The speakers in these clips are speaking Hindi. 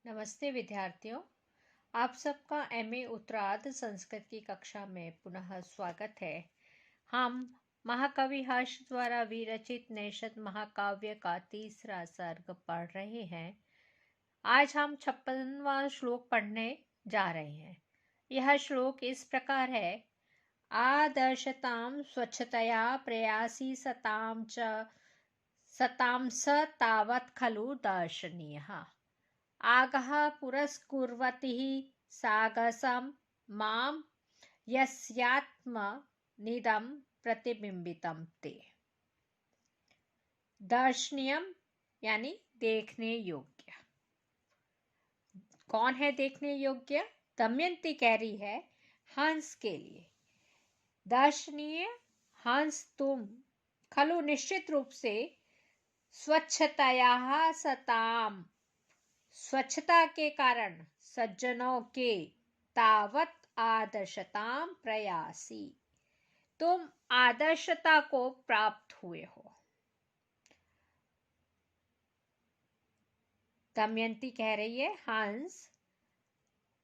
नमस्ते विद्यार्थियों। आप सबका एमए उत्तरार्ध संस्कृत की कक्षा में पुनः स्वागत है। हम महाकवि हर्ष द्वारा विरचित नेषद महाकाव्य का तीसरा सर्ग पढ़ रहे हैं। आज हम 56वां श्लोक पढ़ने जा रहे हैं। यह श्लोक इस प्रकार है। आदर्शतां स्वच्छतया प्रयासी सतां स तावत् खलु दर्शनीयः। आगः पुरस्कुर्वतिः सागसं मां यस्यात्मनिदं प्रतिबिंबितं ते। दर्शनीयम यानी देखने योग्य। कौन है देखने योग्य? दमयंती कह रही है हंस के लिए। दर्शनीय हंस तुम खलु निश्चित रूप से स्वच्छतया सताम स्वच्छता के कारण सज्जनों के तावत आदर्शताम प्रयासी तुम आदर्शता को प्राप्त हुए हो। दमयंती कह रही है हंस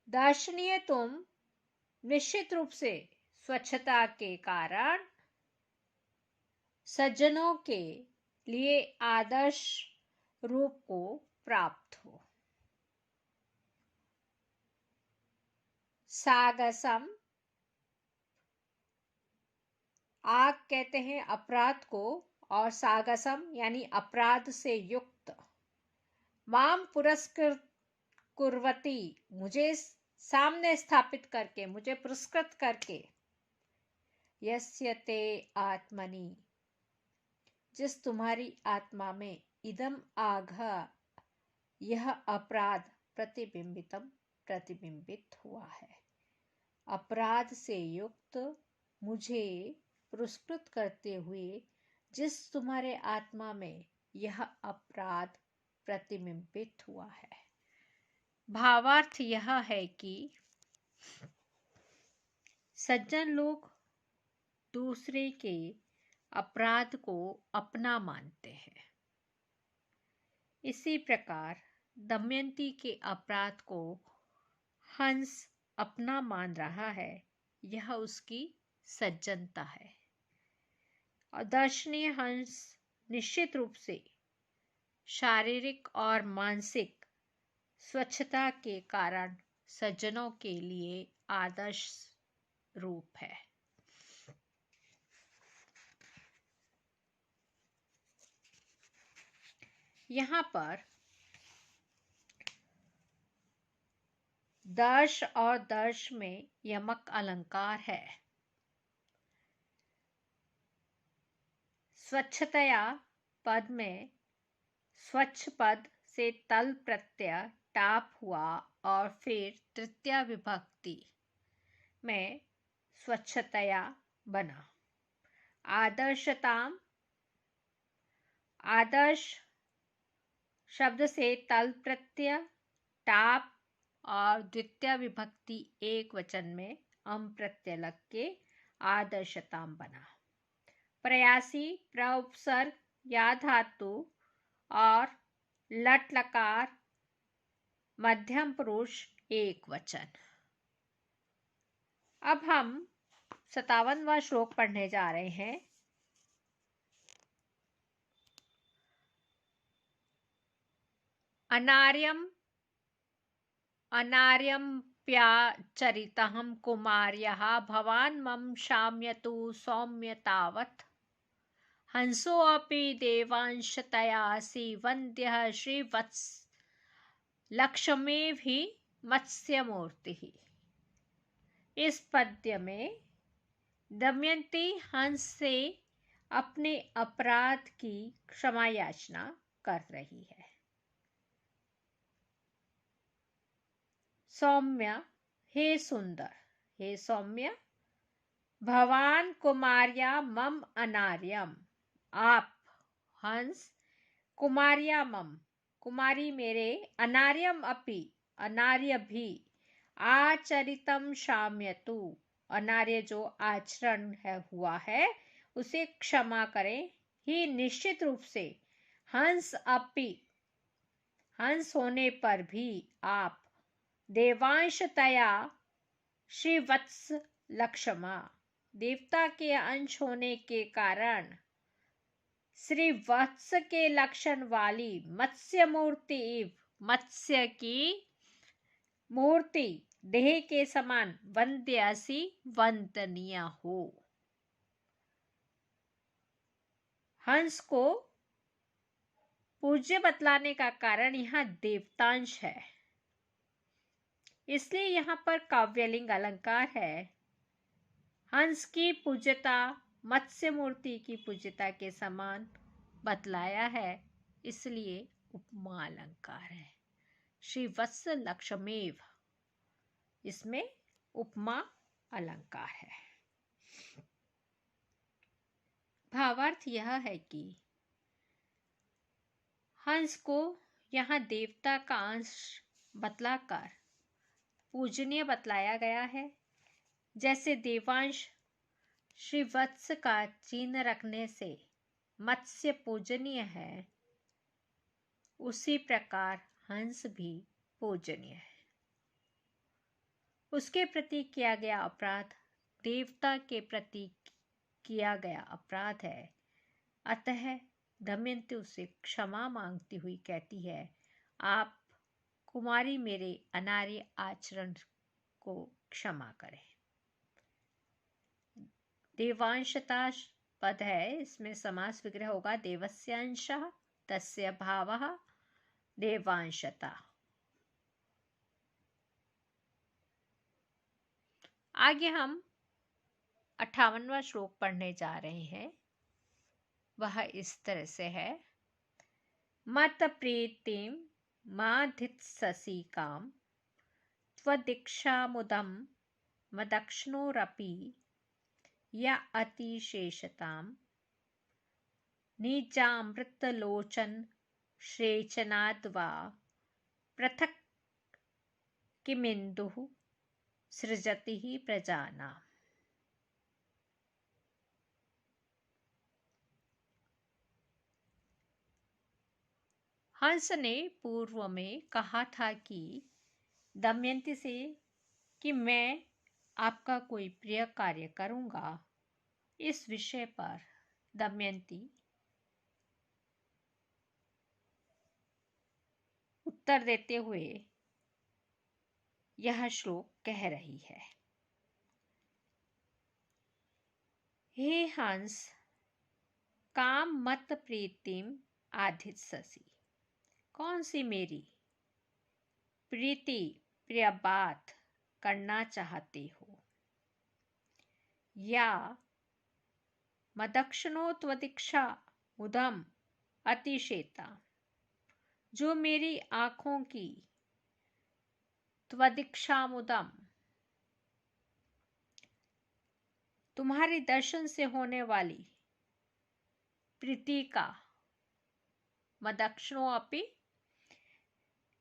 दर्शनीय तुम निश्चित रूप से स्वच्छता के कारण सज्जनों के लिए आदर्श रूप को प्राप्त हो। सागसम आग कहते हैं अपराध को, और सागसम यानी अपराध से युक्त। माम पुरस्कृत कुर्वती मुझे सामने स्थापित करके, मुझे पुरस्कृत करके। यस्य ते आत्मनि जिस तुम्हारी आत्मा में इदम आघ यह अपराध प्रतिबिंबित हुआ है। अपराध से युक्त मुझे पुरस्कृत करते हुए जिस तुम्हारे आत्मा में यह अपराध प्रतिबिंबित हुआ है। भावार्थ यह है कि सज्जन लोग दूसरे के अपराध को अपना मानते हैं। इसी प्रकार दमयंती के अपराध को हंस अपना मान रहा है। यह उसकी सज्जनता है। और दर्शनीय हंस निश्चित रूप से शारीरिक और मानसिक स्वच्छता के कारण सज्जनों के लिए आदर्श रूप है। यहाँ पर दर्श और दर्श में यमक अलंकार है। स्वच्छतया पद में स्वच्छ पद से तल प्रत्यय टाप हुआ और फिर तृतीया विभक्ति में स्वच्छतया बना। आदर्शताम आदर्श शब्द से तल प्रत्यय टाप और द्वितीय विभक्ति एक वचन में अम प्रत्यय लग के आदर्शताम बना। प्रयासी प्रउपसर्ग या धातु और लट लकार मध्यम पुरुष एक वचन। अब हम 57वां श्लोक पढ़ने जा रहे हैं। अनार्यम्प्याचरितहं कुमार्यः भवान् मम शाम्यतु सौम्य तावत्। हंसोऽपि देवांशतयासि वन्द्यः श्रीवत्स लक्ष्मीभिः मत्स्यमूर्तिः। इस पद्य में दमयंती हंस से अपने अपराध की क्षमा याचना कर रही है। सौम्य हे सुंदर, हे सौम्य। भवान कुमार्या मम अनार्यम आप हंस, कुमार्या मम कुमारी मेरे, अनार्यम अपि अनार्य भी, आचरितम शाम्यतु अनार्य जो आचरण हुआ है उसे क्षमा करें। ही निश्चित रूप से, हंस अपि हंस होने पर भी आप देवांशतया श्रीवत्स लक्ष्मा, देवता के अंश होने के कारण श्री वत्स के लक्षण वाली मत्स्य मूर्ति मत्स्य की मूर्ति देह के समान वंद्यासी वंदनीय हो। हंस को पूज्य बतलाने का कारण यहाँ देवतांश है, इसलिए यहाँ पर काव्यलिंग अलंकार है। हंस की पूज्यता मत्स्य मूर्ति की पूज्यता के समान बतलाया है, इसलिए उपमा अलंकार है। श्री वत्स लक्ष्मेव, इसमें उपमा अलंकार है। भावार्थ यह है कि हंस को यहाँ देवता का अंश बतलाकर पूजनीय बतलाया गया है। जैसे देवांश श्री वत्स का चिन्ह रखने से मत्स्य पूजनीय है, उसी प्रकार हंस भी पूजनीय है। उसके प्रति किया गया अपराध देवता के प्रति किया गया अपराध है। अतः दमयंती उसे क्षमा मांगती हुई कहती है, आप कुमारी मेरे अनार्य आचरण को क्षमा करें। देवांशता पद है, इसमें समास विग्रह होगा देवस्यांशः तस्य भावः देवांशता। आगे हम 58वां श्लोक पढ़ने जा रहे हैं। वह इस तरह से है, मत प्रीतिम माधित्ससी काम त्वदीक्षामुदम मदक्षणोरपि या अतिशेषताम निजामृतलोचन श्रेचनाद्वा पृथक् किमिन्दुः सृजति ही प्रजाना। हंस ने पूर्व में कहा था कि दमयंती से कि मैं आपका कोई प्रिय कार्य करूंगा। इस विषय पर दमयंती उत्तर देते हुए यह श्लोक कह रही है, हे हंस, काम मत प्रीतिम आधित्ससी, कौन सी मेरी प्रीति प्रिय बात करना चाहते हो, या मदक्षणोत्वदीक्षा मुदम अतिशेता, जो मेरी आंखों की त्वदीक्षा मुदम तुम्हारे दर्शन से होने वाली प्रीति का मदक्षणो अपि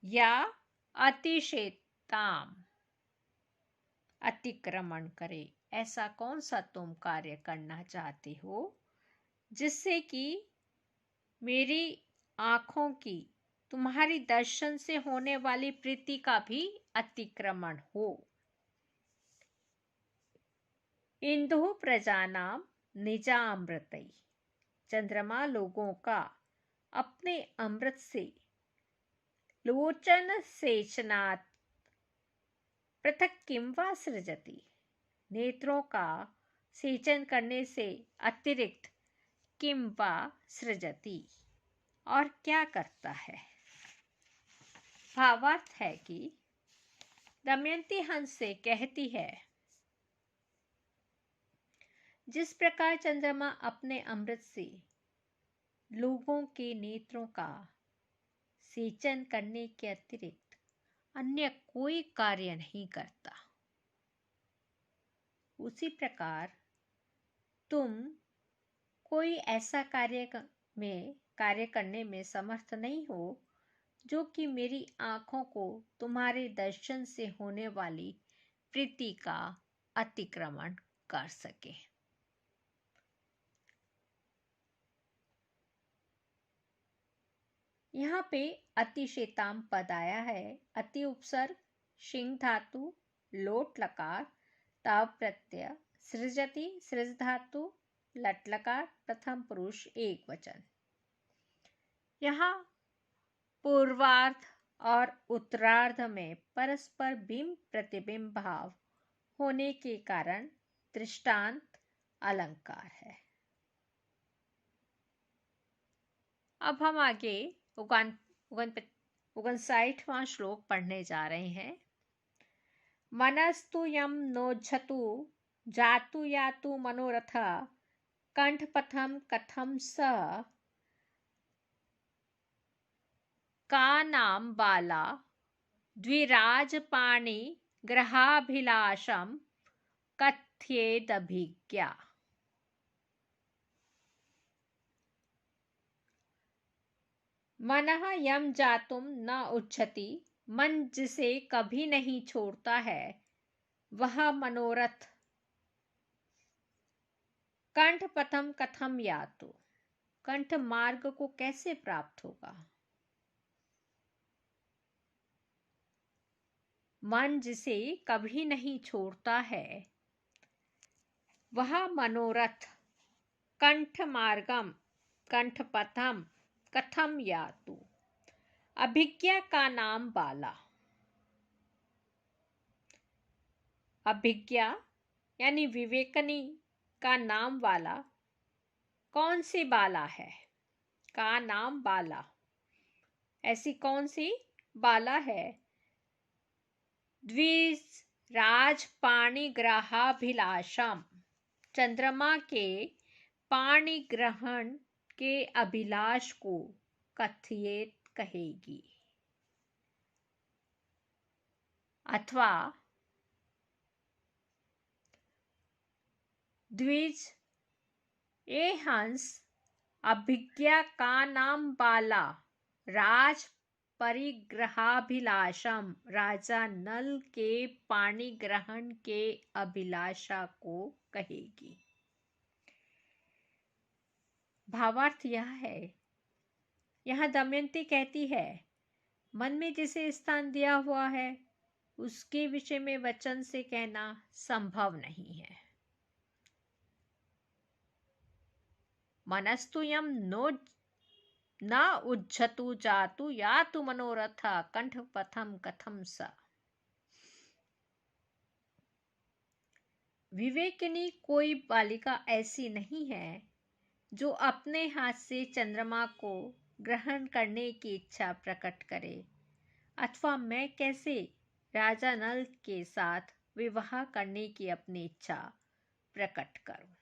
या अतिशेताम अतिक्रमण करे, ऐसा कौन सा तुम कार्य करना चाहते हो जिससे कि मेरी आंखों की तुम्हारी दर्शन से होने वाली प्रीति का भी अतिक्रमण हो। इंदु प्रजानाम निजा अमृतई, चंद्रमा लोगों का अपने अमृत से लोचन सेचनात् पृथक किम वा सृजति, नेत्रों का सेचन करने से अतिरिक्त किम वा सृजति, और क्या करता है। भावार्थ है कि दमयंती हंस से कहती है, जिस प्रकार चंद्रमा अपने अमृत से लोगों के नेत्रों का सेचन करने के अतिरिक्त अन्य कोई कार्य नहीं करता, उसी प्रकार तुम कोई ऐसा कार्य करने में समर्थ नहीं हो जो कि मेरी आंखों को तुम्हारे दर्शन से होने वाली प्रीति का अतिक्रमण कर सके। यहाँ पे अतिशेताम पद आया है। अति उपसर्ग, शिंग धातु, लोट लकार, ताव प्रत्यय, सृजति सृज धातु, लट लकार, प्रथम पुरुष एक वचन। यहाँ पूर्वार्ध और उत्तरार्ध में परस्पर बिंब प्रतिबिंब भाव होने के कारण दृष्टांत अलंकार है। अब हम आगे 59वां श्लोक पढ़ने जा रहे हैं। मनस्तु यम नोज्झतु जातु यातु मनोरथ कंठपथम कथम स का नाम बाला द्विराजपाणि ग्रहाभिलाषम कथ्येदभिज्ञा। मनः यम जातुम न उच्छति, मन जिसे कभी नहीं छोड़ता है वह मनोरथ। कंठ पथम कथम यातु, कंठ मार्ग को कैसे प्राप्त होगा। मन जिसे कभी नहीं छोड़ता है वह मनोरथ। कंठ मार्गम कंठ पथम कथम यातु, अभिज्ञा का नाम बाला। अभिज्ञा यानी विवेकनी का नाम वाला। कौन सी बाला है? का नाम बाला, ऐसी कौन सी बाला है? द्विज राज पाणि ग्रहाभिलाषम, चंद्रमा के पाणि ग्रहण के अभिलाष को कथयेत कहेगी। अथवा द्विज ए हंस अभिज्ञा का नाम बाला राज परिग्रहाभिलाषम, राजा नल के पाणि ग्रहण के अभिलाषा को कहेगी। भावार्थ यह है, यहाँ दमयंती कहती है मन में जिसे स्थान दिया हुआ है उसके विषय में वचन से कहना संभव नहीं है। मनस्तु यम नो न उज्झतु जातु यातु मनोरथ कंठ पथम कथम स। विवेकिनी कोई बालिका ऐसी नहीं है जो अपने हाथ से चंद्रमा को ग्रहण करने की इच्छा प्रकट करे, अथवा मैं कैसे राजा नल के साथ विवाह करने की अपनी इच्छा प्रकट करूं।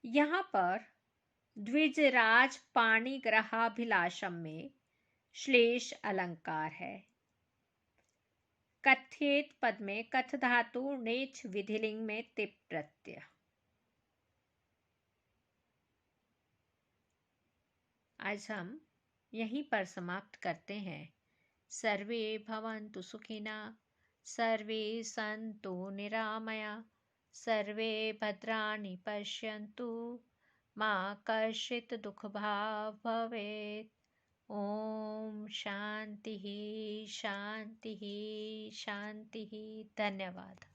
यहाँ पर द्विजराज पाणि ग्रहाभिलाषम में श्लेष अलंकार है। कथ्येत पद में कथ धातु नेच विधिलिंग में तिप प्रत्यय। आज हम यहीं पर समाप्त करते हैं। सर्वे भवन्तु सुखिना, सर्वे सन्तु निरामया, सर्वे भद्राणि पश्यन्तु, मा कश्चित् दुःखभाग् भवेत्। ओम शांति शांति शांति। धन्यवाद।